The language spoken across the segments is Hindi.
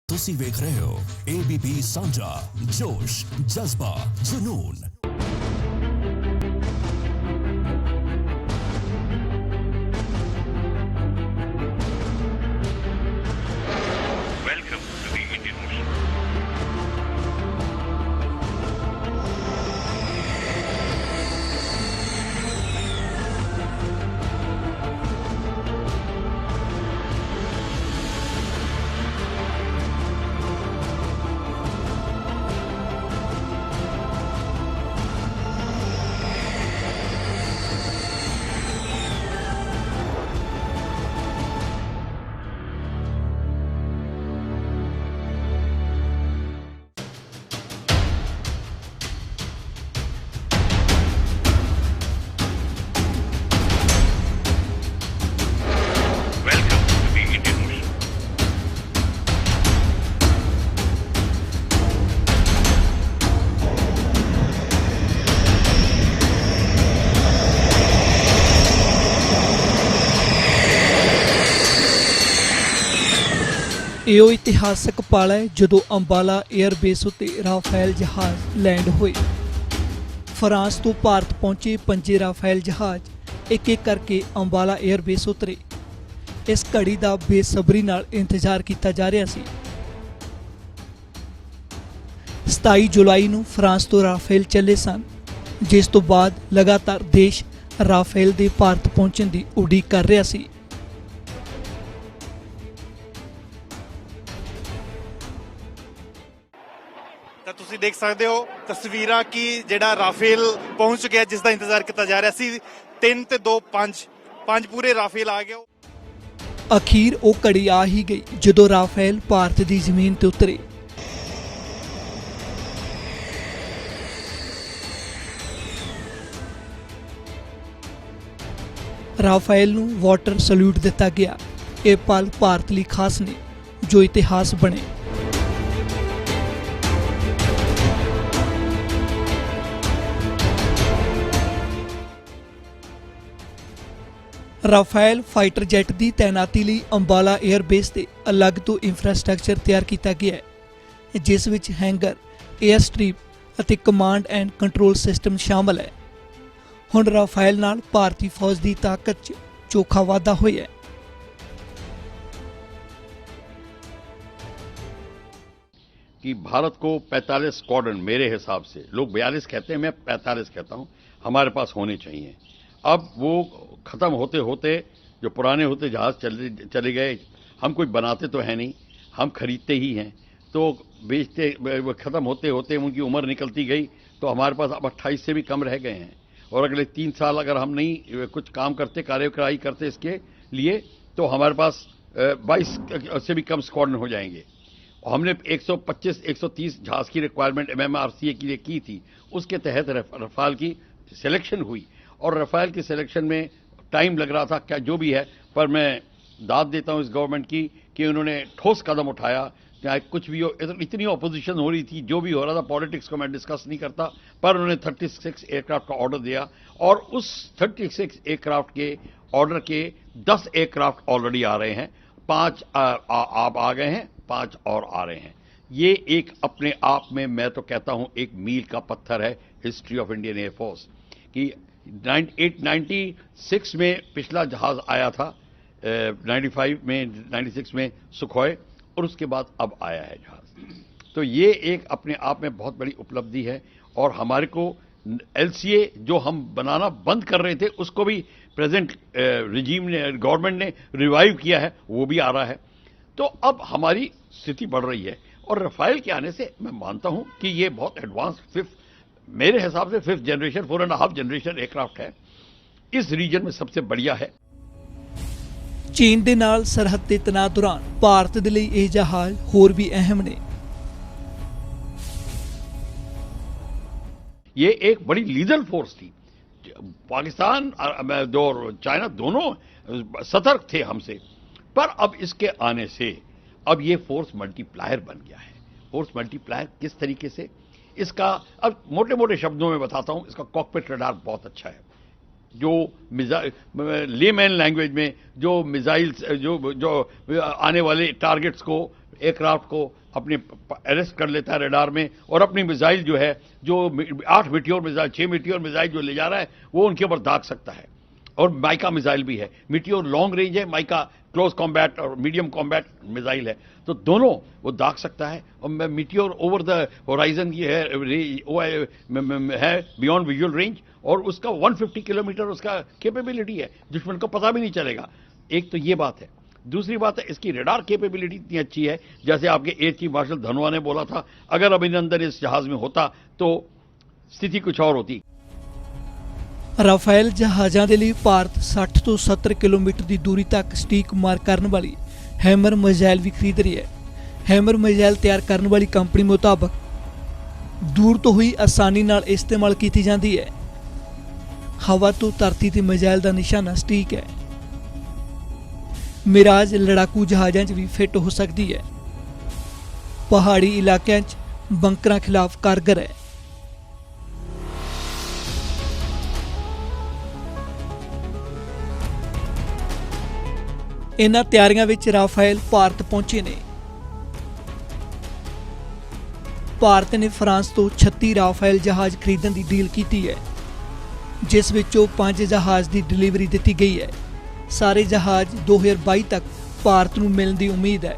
ਤੁਸੀਂ ਵੇਖ ਰਹੇ ਹੋ ABP ਸਾਂਝਾ ਜੋਸ਼ ਜਜ਼ਬਾ ਜਨੂਨ। Welcome to the Indian Ocean. Welcome to the Indian Ocean. ਇਹ ਉਹ ਇਤਿਹਾਸਕ ਪਲ ਹੈ ਜਦੋਂ ਅੰਬਾਲਾ 에ਅਰਬੇਸ ਉੱਤੇ ਰਾਫੇਲ ਜਹਾਜ਼ ਲੈਂਡ ਹੋਏ। ਫਰਾਂਸ ਤੋਂ ਭਾਰਤ ਪਹੁੰਚੇ 5 ਰਾਫੇਲ ਜਹਾਜ਼ ਇੱਕ ਇੱਕ ਕਰਕੇ ਅੰਬਾਲਾ 에ਅਰਬੇਸ ਉਤਰੇ। ਇਸ ਘੜੀ ਦਾ ਬੇਸਬਰੀ ਨਾਲ ਇੰਤਜ਼ਾਰ ਕੀਤਾ ਜਾ ਰਿਹਾ ਸੀ। 27 ਜੁਲਾਈ ਨੂੰ ਫਰਾਂਸ ਤੋਂ ਰਾਫੇਲ ਚੱਲੇ ਸਨ, ਜਿਸ ਤੋਂ ਬਾਅਦ ਲਗਾਤਾਰ ਦੇਸ਼ ਰਾਫੇਲ ਦੇ ਭਾਰਤ ਪਹੁੰਚਣ ਦੀ ਉਡੀਕ ਕਰ ਰਿਹਾ ਸੀ। ਤਾਂ ਤੁਸੀਂ ਦੇਖ ਸਕਦੇ ਹੋ ਤਸਵੀਰਾਂ ਕਿ ਜਿਹੜਾ ਰਾਫੇਲ ਪਹੁੰਚ ਗਿਆ, ਜਿਸ ਦਾ ਇੰਤਜ਼ਾਰ ਕੀਤਾ ਜਾ ਰਿਹਾ ਸੀ। 3 ਤੇ 2 5 ਪੂਰੇ ਰਾਫੇਲ ਆ ਗਿਆ। ਅਖੀਰ ਉਹ ਘੜੀ ਆ ਹੀ ਗਈ ਜਦੋਂ ਰਾਫੇਲ ਭਾਰਤ ਦੀ ਜ਼ਮੀਨ ਤੇ ਉਤਰੇ। ਰਾਫੇਲ ਨੂੰ ਵਾਟਰ ਸਲੂਟ ਦਿੱਤਾ ਗਿਆ। ਇਹ ਪਲ ਭਾਰਤ ਲਈ ਖਾਸ ਨੇ ਜੋ ਇਤਿਹਾਸ ਬਣੇ। ਰਾਫੇਲ ਫਾਈਟਰ ਜੈਟ ਦੀ ਤੈਨਾਤੀ ਲਈ ਅੰਬਾਲਾ 에ਅਰਬੇਸ ਤੇ ਅਲੱਗ ਤੋਂ ਇਨਫਰਾਸਟ੍ਰਕਚਰ ਤਿਆਰ ਕੀਤਾ ਗਿਆ ਹੈ, ਜਿਸ ਵਿੱਚ ਹੈਂਗਰ, 에ਅਰ ਸਟ੍ਰਿਪ ਅਤੇ ਕਮਾਂਡ ਐਂਡ ਕੰਟਰੋਲ ਸਿਸਟਮ ਸ਼ਾਮਲ ਹੈ। ਹੁਣ ਰਾਫੇਲ ਨਾਲ ਭਾਰਤੀ ਫੌਜ ਦੀ ਤਾਕਤ 'ਚ ਚੋਖਾ ਵਾਧਾ ਹੋਇਆ ਹੈ। कि भारत को 45 स्क्वाड्रन, मेरे हिसाब से लोग 42 कहते हैं, मैं 45 कहता हूं, हमारे पास होने चाहिए। अब वो खत्म होते होते जो पुराने होते जहाज चले गए, हम कुछ बनाते तो है नहीं, हम खरीदते ही हैं, तो बेचते वो खत्म होते होते उनकी उम्र निकलती गई, तो हमारे पास अब 28 से भी कम रह गए हैं। और अगले 3 साल अगर हम नहीं कुछ काम करते, कार्यवाही करते इसके लिए, तो हमारे पास 22 से भी कम स्क्वाड्रन हो जाएंगे। और हमने 125-130 जहाज की रिक्वायरमेंट MMRCA के लिए की थी। उसके तहत रफाल की सिलेक्शन हुई, और रफाल की सिलेक्शन में टाइम लग रहा था, क्या जो भी है, पर मैं दाद देता हूं इस गवर्नमेंट की कि उन्होंने ठोस कदम उठाया। चाहे कुछ भी हो, इतनी ऑपोजिशन हो रही थी, जो भी हो रहा था, पॉलिटिक्स को मैं डिस्कस नहीं करता, पर उन्होंने 36 एयरक्राफ्ट का ऑर्डर दिया, और उस 36 एयरक्राफ्ट के ऑर्डर के 10 एयरक्राफ्ट ऑलरेडी आ रहे हैं, 5 आप आ गए हैं, 5 और आ रहे हैं। ये एक अपने आप में, मैं तो कहता हूं, एक मील का पत्थर है हिस्ट्री ऑफ इंडियन एयरफोर्स की। 96 में पिछला जहाज आया था, 96 में सुखोय, और उसके बाद अब आया है जहाज। तो ये एक अपने आप में बहुत बड़ी उपलब्धि है। और हमारे को LCA जो हम बनाना बंद कर रहे थे, उसको भी प्रेजेंट रिजीम ने, गवर्नमेंट ने रिवाइव किया है, वो भी आ रहा है। तो अब हमारी स्थिति बढ़ रही है, और रफाल के आने से मैं मानता हूं कि ये बहुत एडवांस मेरे हिसाब से 5th जनरेशन, 4.5 जनरेशन एयरक्राफ्ट है, इस रीजन में सबसे बढ़िया है। ਚੀਨ ਦੇ ਨਾਲ ਸਰਹੱਦ ਤੇ ਤਣਾਅ ਦੌਰਾਨ ਭਾਰਤ ਦੇ ਲਈ ਇਹ ਜਹਾਜ਼ ਹੋਰ ਵੀ ਅਹਿਮ ਨੇ। ये एक बड़ी लीडर फोर्स थी। पाकिस्तान और चाइना दोनों सतर्क थे हमसे, पर अब इसके आने से अब ये फोर्स मल्टीप्लायर बन गया है। फोर्स मल्टीप्लायर किस तरीके से, इसका अब मोटे मोटे शब्दों में बताता हूं। इसका कॉकपिट रडार बहुत अच्छा है, जो लेमैन लैंग्वेज में जो मिसाइल्स जो आने वाले टारगेट्स को, एयरक्राफ्ट को अपने अरेस्ट कर लेता है रडार में, और अपनी मिसाइल जो है, जो 8 मीटियोर मिसाइल, 6 मीटियोर मिसाइल जो ले जा रहा है, वो उनके ऊपर दाग सकता है। और माइका मिसाइल भी है, मीटियोर लॉन्ग रेंज है, माइका क्लोज कॉम्बैट और मीडियम कॉम्बैट मिसाइल है, तो दोनों वो दाग सकता है। और मीटियोर ओवर द होराइजन ये है बियॉन्ड विजुअल रेंज, और उसका 150 किलोमीटर उसका कैपेबिलिटी है, दुश्मन को पता भी नहीं चलेगा। एक तो ये बात है। दूसरी बात है, इसकी रडार कैपेबिलिटी इतनी अच्छी है, जैसे आपके एयर चीफ मार्शल धनोआ ने बोला था, अगर अभिनंदन इस जहाज में होता तो स्थिति कुछ और होती। ਰਾਫੇਲ ਜਹਾਜ਼ਾਂ ਦੇ ਲਈ ਭਾਰਤ 60 ਤੋਂ 70 ਕਿਲੋਮੀਟਰ ਦੀ ਦੂਰੀ ਤੱਕ ਸਟੀਕ ਮਾਰ ਕਰਨ ਵਾਲੀ ਹੈਮਰ ਮਿਜ਼ਾਈਲ ਵੀ ਖਰੀਦ ਰਹੀ ਹੈ। ਹੈਮਰ ਮਿਜ਼ਾਈਲ ਤਿਆਰ ਕਰਨ ਵਾਲੀ ਕੰਪਨੀ ਮੁਤਾਬਕ ਦੂਰ ਤੋਂ ਹੀ ਆਸਾਨੀ ਨਾਲ ਇਸਤੇਮਾਲ ਕੀਤੀ ਜਾਂਦੀ ਹੈ। ਹਵਾ ਤੋਂ ਧਰਤੀ ਤੇ ਮਿਜ਼ਾਈਲ ਦਾ ਨਿਸ਼ਾਨਾ ਸਟੀਕ ਹੈ। ਮਿਰਾਜ ਲੜਾਕੂ ਜਹਾਜ਼ਾਂ 'ਚ ਵੀ ਫਿੱਟ ਹੋ ਸਕਦੀ ਹੈ। ਪਹਾੜੀ ਇਲਾਕਿਆਂ 'ਚ ਬੰਕਰਾਂ ਖਿਲਾਫ ਕਾਰਗਰ ਹੈ। ਇਨ੍ਹਾਂ ਤਿਆਰੀਆਂ ਵਿੱਚ ਰਾਫੇਲ ਭਾਰਤ ਪਹੁੰਚੇ ਨੇ। ਭਾਰਤ ਨੇ ਫਰਾਂਸ ਤੋਂ 36 ਰਾਫੇਲ ਜਹਾਜ਼ ਖਰੀਦਣ ਦੀ ਡੀਲ ਕੀਤੀ ਹੈ, ਜਿਸ ਵਿੱਚੋਂ 5 ਜਹਾਜ਼ ਦੀ ਡਿਲੀਵਰੀ ਦਿੱਤੀ ਗਈ ਹੈ। ਸਾਰੇ ਜਹਾਜ਼ 2022 ਤੱਕ ਭਾਰਤ ਨੂੰ ਮਿਲਣ ਦੀ ਉਮੀਦ ਹੈ।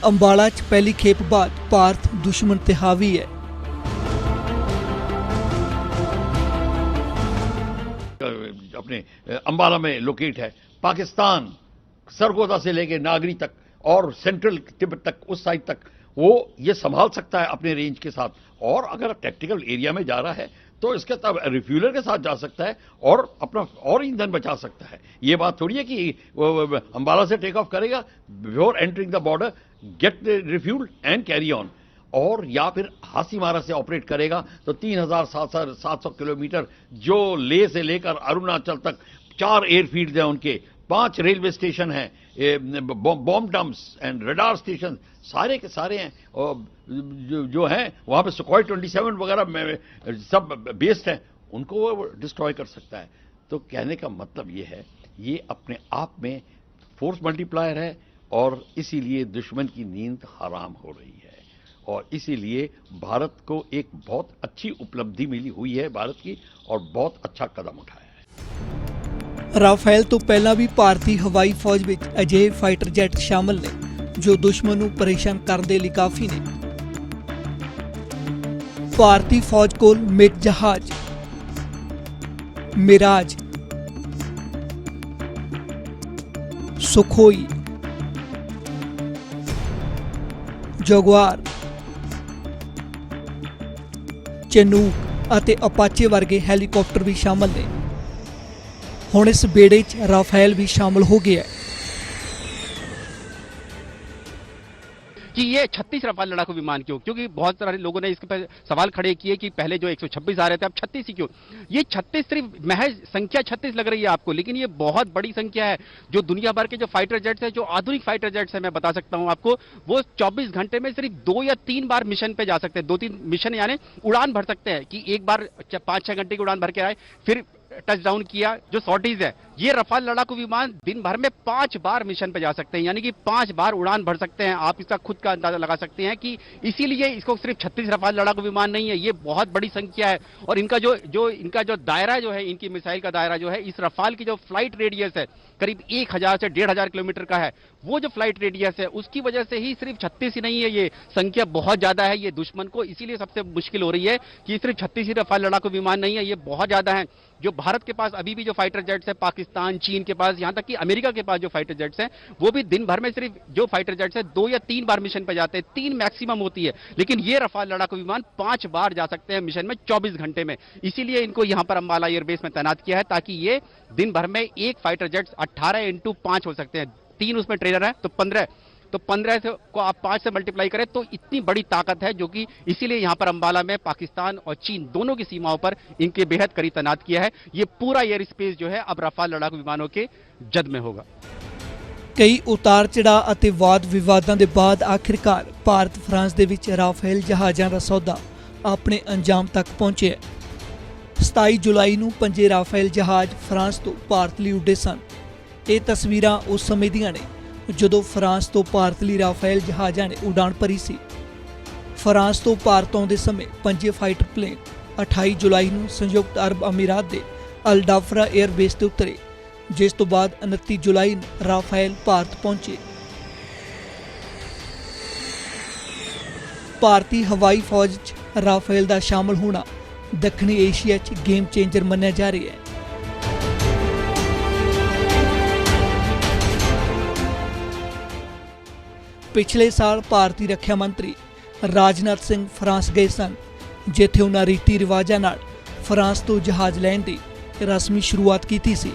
ਅੰਬਾਲਾ 'ਚ ਪਹਿਲੀ ਖੇਪ ਬਾਅਦ ਭਾਰਤ ਦੁਸ਼ਮਣ ਤੇ ਹਾਵੀ ਹੈ। अपने अंबाला में लोकेट है। पाकिस्तान सरगोदा से लेके नागरी तक और सेंट्रल तिब्बत तक, उस साइड तक वो ये संभाल सकता है अपने रेंज के साथ। और अगर टैक्टिकल एरिया में जा रहा है तो इसके तब रिफ्यूलर के साथ जा सकता है और अपना और ईंधन बचा सकता है। ये बात थोड़ी है कि अंबाला से टेक ऑफ करेगा, before entering the border get refuel and carry on, और या फिर हासीमारा से ऑपरेट करेगा तो 3700 किलोमीटर जो लेह से लेकर अरुणाचल तक 4 एयरफील्ड हैं उनके, 5 रेलवे स्टेशन हैं, bomb dumps and radar station सारे के सारे हैं। और जो हैं वहाँ पे सुखोई 27 वगैरह सब बेस्ड हैं, उनको वो डिस्ट्रॉय कर सकता है। तो कहने का मतलब ये है, ये अपने आप में फोर्स मल्टीप्लायर है, और इसीलिए दुश्मन की नींद हराम हो रही है। और इसीलिए भारत को एक बहुत अच्छी उपलब्धि मिली हुई है भारत की, और बहुत अच्छा कदम उठाया है। ਰਾਫੇਲ ਤੋਂ ਪਹਿਲਾਂ ਵੀ ਭਾਰਤੀ ਹਵਾਈ ਫੌਜ ਵਿੱਚ ਅਜਿਹੇ ਫਾਈਟਰ ਜੈਟ ਸ਼ਾਮਲ ਨੇ ਜੋ ਦੁਸ਼ਮਣ ਨੂੰ ਪਰੇਸ਼ਾਨ ਕਰਨ ਦੇ ਲਈ ਕਾਫੀ ਨੇ। ਭਾਰਤੀ ਫੌਜ ਕੋਲ ਮਿਗ ਜਹਾਜ਼, ਮਿਰਾਜ, ਸੁਖੋਈ, ਜਗੁਆਰ, ਚਨੂਕ ਅਤੇ ਅਪਾਚੇ ਵਰਗੇ ਹੈਲੀਕਾਪਟਰ ਵੀ ਸ਼ਾਮਲ ਨੇ। ਹੁਣ ਇਸ ਬੇੜੇ 'ਚ ਰਾਫੇਲ ਵੀ ਸ਼ਾਮਲ ਹੋ ਗਿਆ ਹੈ। कि ये 36 रफाल लड़ाकू विमान क्यों? क्योंकि बहुत सारे लोगों ने इसके पर सवाल खड़े किए कि पहले जो 126 आ रहे थे अब 36 ही क्यों? ये 36 सिर्फ महज संख्या 36 लग रही है आपको, लेकिन ये बहुत बड़ी संख्या है। जो दुनिया भर के जो फाइटर जेट्स है, जो आधुनिक फाइटर जेट्स है, मैं बता सकता हूं आपको, वो 24 घंटे में सिर्फ 2 या 3 बार मिशन पे जा सकते हैं। 2-3 मिशन यानी उड़ान भर सकते हैं, कि एक बार 5-6 घंटे की उड़ान भर के आए, फिर टच डाउन किया। जो सॉर्टीज है, ये रफाल लड़ाकू विमान दिन भर में 5 बार मिशन पे जा सकते हैं, यानी कि 5 बार उड़ान भर सकते हैं। आप इसका खुद का अंदाजा लगा सकते हैं कि इसीलिए इसको सिर्फ 36 रफाल लड़ाकू विमान नहीं है, ये बहुत बड़ी संख्या है। और इनका जो दायरा जो है, इनकी मिसाइल का दायरा जो है, इस रफाल की जो फ्लाइट रेडियस है करीब 1000 से 1500 किलोमीटर का है। वो जो फ्लाइट रेडियस है उसकी वजह से ही सिर्फ 36 ही नहीं है, ये संख्या बहुत ज्यादा है। ये दुश्मन को इसीलिए सबसे मुश्किल हो रही है कि सिर्फ 36 ही रफाल लड़ाकू विमान नहीं है, ये बहुत ज्यादा है। जो भारत के पास अभी भी जो फाइटर जेट्स है, पाकिस्तान, चीन के पास, यहां तक कि अमेरिका के पास जो फाइटर जेट्स हैं, वो भी दिन भर में सिर्फ जो फाइटर जेट्स है 2 या 3 बार मिशन पे जाते हैं, 3 मैक्सिमम होती है। लेकिन ये रफाल लड़ाकू विमान 5 बार जा सकते हैं मिशन में 24 घंटे में। इसीलिए इनको यहां पर अंबाला एयरबेस में तैनात किया है, ताकि ये दिन भर में एक फाइटर जेट्स 18x5 हो सकते हैं। 3 उसमें ट्रेनर है तो 15, तो 15 से को आप 5 से मल्टीप्लाई करें तो इतनी बड़ी ताकत है, जो कि इसीलिए यहां पर अंबाला में पाकिस्तान और चीन दोनों की सीमाओं पर इनके बेहद करीब तैनात किया है। ये पूरा एयर स्पेस जो है अब रफाल लड़ाकू विमानों के जद में होगा। ਕਈ ਉਤਾਰ ਚੜਾਅ ਅਤੇ ਵਾਦ ਵਿਵਾਦਾਂ ਦੇ ਬਾਅਦ ਆਖਿਰਕਾਰ ਭਾਰਤ ਫਰਾਂਸ ਦੇ ਵਿੱਚ ਰਾਫੇਲ ਜਹਾਜ਼ਾਂ ਦਾ ਸੌਦਾ ਆਪਣੇ ਅੰਜਾਮ ਤੱਕ ਪਹੁੰਚਿਆ। 27 ਜੁਲਾਈ ਨੂੰ 5 ਰਾਫੇਲ ਜਹਾਜ਼ ਫਰਾਂਸ ਤੋਂ ਭਾਰਤ ਲਈ ਉੱਡੇ ਸਨ। ਇਹ ਤਸਵੀਰਾਂ ਉਸ ਸਮੇਂ ਦੀਆਂ ਨੇ ਜਦੋਂ ਫਰਾਂਸ ਤੋਂ ਭਾਰਤ ਲਈ ਰਾਫੇਲ ਜਹਾਜ਼ਾਂ ਨੇ ਉਡਾਣ ਭਰੀ ਸੀ। ਫਰਾਂਸ ਤੋਂ ਭਾਰਤ ਆਉਂਦੇ ਸਮੇਂ 5 ਫਾਈਟਰ ਪਲੇਨ 28 ਜੁਲਾਈ ਨੂੰ ਸੰਯੁਕਤ ਅਰਬ ਅਮੀਰਾਤ ਦੇ ਅਲਡਾਫਰਾ 에ਅਰ ਬੇਸ ਤੇ ਉਤਰੇ, ਜਿਸ ਤੋਂ ਬਾਅਦ 29 ਜੁਲਾਈ ਨੂੰ ਰਾਫੇਲ ਭਾਰਤ ਪਹੁੰਚੇ। ਭਾਰਤੀ ਹਵਾਈ ਫੌਜ 'ਚ ਰਾਫੇਲ ਦਾ ਸ਼ਾਮਲ ਹੋਣਾ ਦੱਖਣੀ ਏਸ਼ੀਆ 'ਚ ਗੇਮ ਚੇਂਜਰ ਮੰਨਿਆ ਜਾ ਰਿਹਾ ਹੈ। ਪਿਛਲੇ ਸਾਲ ਭਾਰਤੀ ਰੱਖਿਆ ਮੰਤਰੀ ਰਾਜਨਾਥ ਸਿੰਘ ਫਰਾਂਸ ਗਏ ਸਨ, ਜਿੱਥੇ ਉਹਨਾਂ ਰੀਤੀ ਰਿਵਾਜਾਂ ਨਾਲ ਫਰਾਂਸ ਤੋਂ ਜਹਾਜ਼ ਲੈਣ ਦੀ ਰਸਮੀ ਸ਼ੁਰੂਆਤ ਕੀਤੀ ਸੀ।